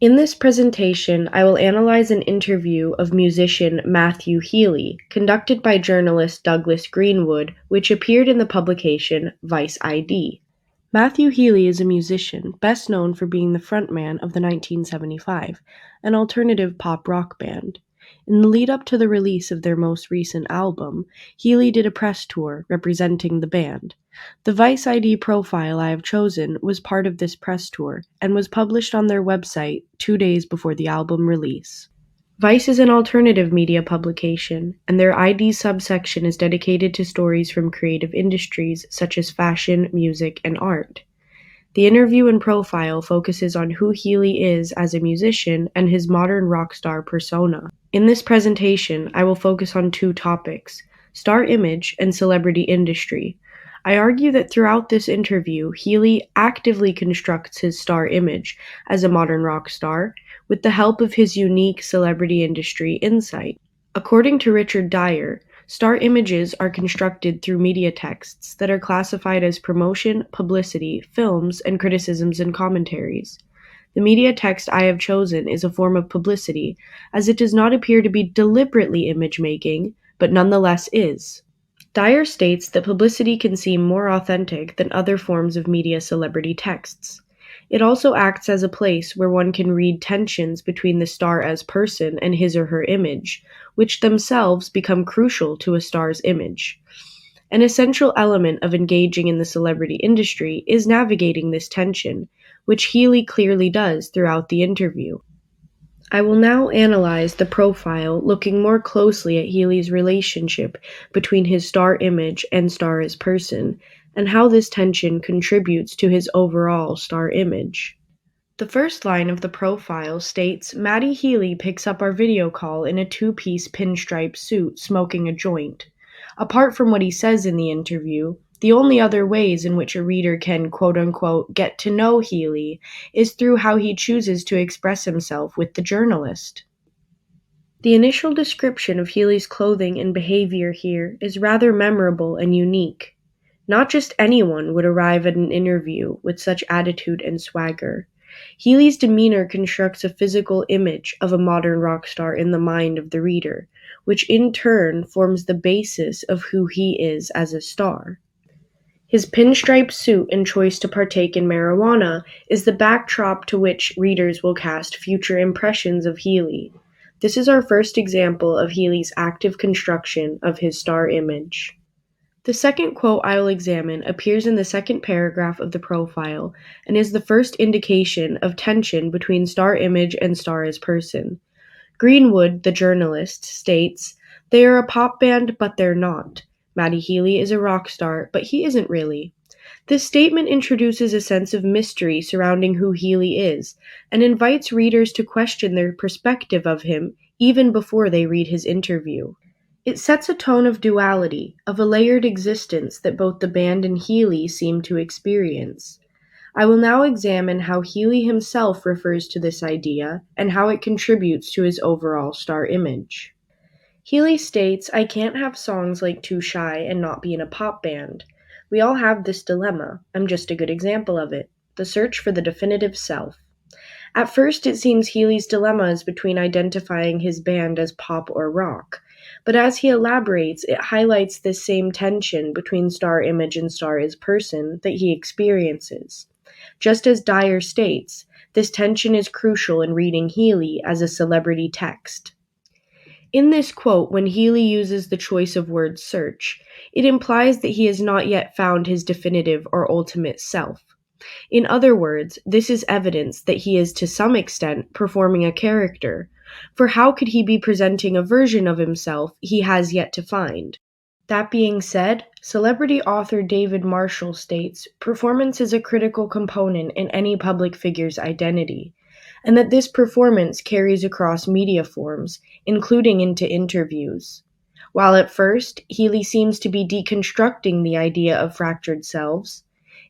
In this presentation, I will analyze an interview of musician Matthew Healy, conducted by journalist Douglas Greenwood, which appeared in the publication Vice ID. Matthew Healy is a musician best known for being the frontman of the 1975, an alternative pop rock band. In the lead up to the release of their most recent album, Healy did a press tour representing the band. The Vice ID profile I have chosen was part of this press tour and was published on their website 2 days before the album release. Vice is an alternative media publication, and their ID subsection is dedicated to stories from creative industries such as fashion, music, and art. The interview and profile focuses on who Healy is as a musician and his modern rock star persona. In this presentation, I will focus on two topics: star image and celebrity industry. I argue that throughout this interview, Healy actively constructs his star image as a modern rock star with the help of his unique celebrity industry insight. According to Richard Dyer, star images are constructed through media texts that are classified as promotion, publicity, films, and criticisms and commentaries. The media text I have chosen is a form of publicity, as it does not appear to be deliberately image making, but nonetheless is. Dyer states that publicity can seem more authentic than other forms of media celebrity texts. It also acts as a place where one can read tensions between the star as person and his or her image, which themselves become crucial to a star's image. An essential element of engaging in the celebrity industry is navigating this tension, which Healy clearly does throughout the interview. I will now analyze the profile, looking more closely at Healy's relationship between his star image and star as person, and how this tension contributes to his overall star image. The first line of the profile states, "Matty Healy picks up our video call in a two-piece pinstripe suit, smoking a joint." Apart from what he says in the interview, the only other ways in which a reader can quote-unquote get to know Healy is through how he chooses to express himself with the journalist. The initial description of Healy's clothing and behavior here is rather memorable and unique. Not just anyone would arrive at an interview with such attitude and swagger. Healy's demeanor constructs a physical image of a modern rock star in the mind of the reader, which in turn forms the basis of who he is as a star. His pinstripe suit and choice to partake in marijuana is the backdrop to which readers will cast future impressions of Healy. This is our first example of Healy's active construction of his star image. The second quote I will examine appears in the second paragraph of the profile and is the first indication of tension between star image and star as person. Greenwood, the journalist, states, "They are a pop band, but they're not. Matty Healy is a rock star, but he isn't really." This statement introduces a sense of mystery surrounding who Healy is and invites readers to question their perspective of him even before they read his interview. It sets a tone of duality, of a layered existence that both the band and Healy seem to experience. I will now examine how Healy himself refers to this idea and how it contributes to his overall star image. Healy states, "I can't have songs like Too Shy and not be in a pop band. We all have this dilemma. I'm just a good example of it. The search for the definitive self." At first, it seems Healy's dilemma is between identifying his band as pop or rock, but as he elaborates, it highlights this same tension between star image and star as person that he experiences. Just as Dyer states, this tension is crucial in reading Healy as a celebrity text. In this quote, when Healy uses the choice of word search, it implies that he has not yet found his definitive or ultimate self. In other words, this is evidence that he is to some extent performing a character, for how could he be presenting a version of himself he has yet to find? That being said, celebrity author David Marshall states, "Performance is a critical component in any public figure's identity, and that this performance carries across media forms, including into interviews." While at first, Healy seems to be deconstructing the idea of fractured selves,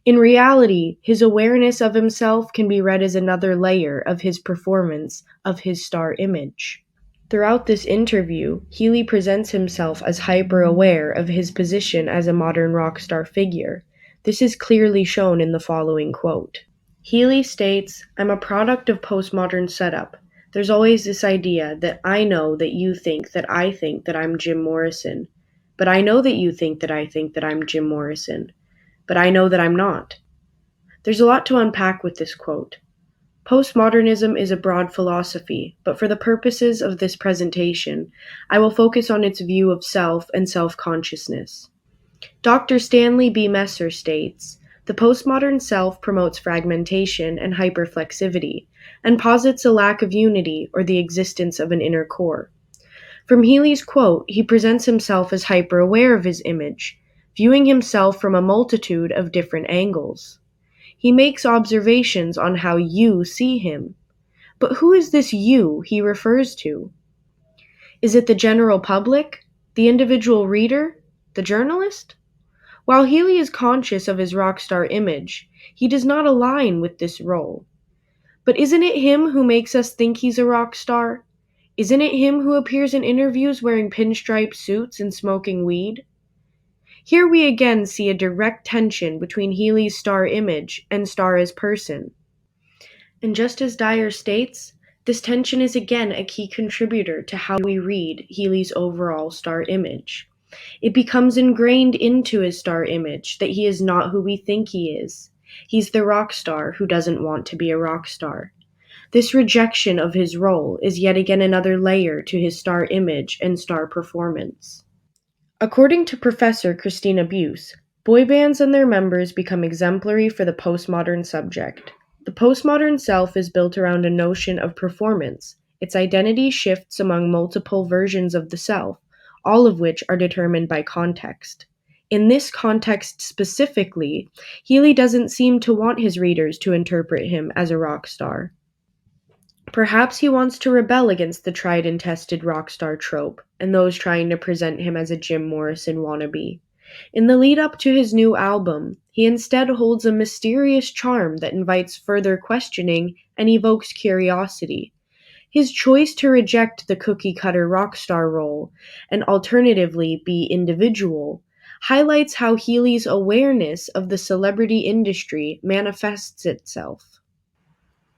in reality, his awareness of himself can be read as another layer of his performance of his star image. Throughout this interview, Healy presents himself as hyper-aware of his position as a modern rock star figure. This is clearly shown in the following quote. Healy states, I'm a product of postmodern setup. There's always this idea that I know that you think that I think that I'm Jim Morrison. But I know that you think that I'm Jim Morrison. But I know that I'm not. There's a lot to unpack with this quote. Postmodernism is a broad philosophy, but for the purposes of this presentation, I will focus on its view of self and self-consciousness. Dr. Stanley B. Messer states, the postmodern self promotes fragmentation and hyperflexivity, and posits a lack of unity or the existence of an inner core. From Healy's quote, he presents himself as hyper-aware of his image, viewing himself from a multitude of different angles. He makes observations on how you see him. But who is this you he refers to? Is it the general public? The individual reader? The journalist? While Healy is conscious of his rock star image, he does not align with this role. But isn't it him who makes us think he's a rock star? Isn't it him who appears in interviews wearing pinstripe suits and smoking weed? Here we again see a direct tension between Healy's star image and star as person. And just as Dyer states, this tension is again a key contributor to how we read Healy's overall star image. It becomes ingrained into his star image that he is not who we think he is. He's the rock star who doesn't want to be a rock star. This rejection of his role is yet again another layer to his star image and star performance. According to Professor Christina Buse, boy bands and their members become exemplary for the postmodern subject. The postmodern self is built around a notion of performance. Its identity shifts among multiple versions of the self, all of which are determined by context. In this context specifically, Healy doesn't seem to want his readers to interpret him as a rock star. Perhaps he wants to rebel against the tried and tested rock star trope and those trying to present him as a Jim Morrison wannabe. In the lead up to his new album, he instead holds a mysterious charm that invites further questioning and evokes curiosity. His choice to reject the cookie-cutter rock star role and alternatively be individual highlights how Healy's awareness of the celebrity industry manifests itself.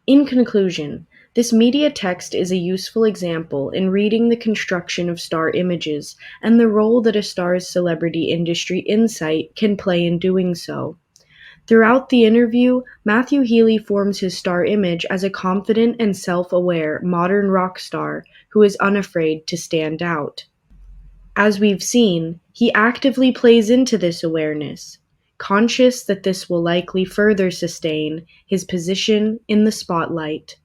In conclusion, this media text is a useful example in reading the construction of star images and the role that a star's celebrity industry insight can play in doing so. Throughout the interview, Matthew Healy forms his star image as a confident and self-aware modern rock star who is unafraid to stand out. As we've seen, he actively plays into this awareness, conscious that this will likely further sustain his position in the spotlight.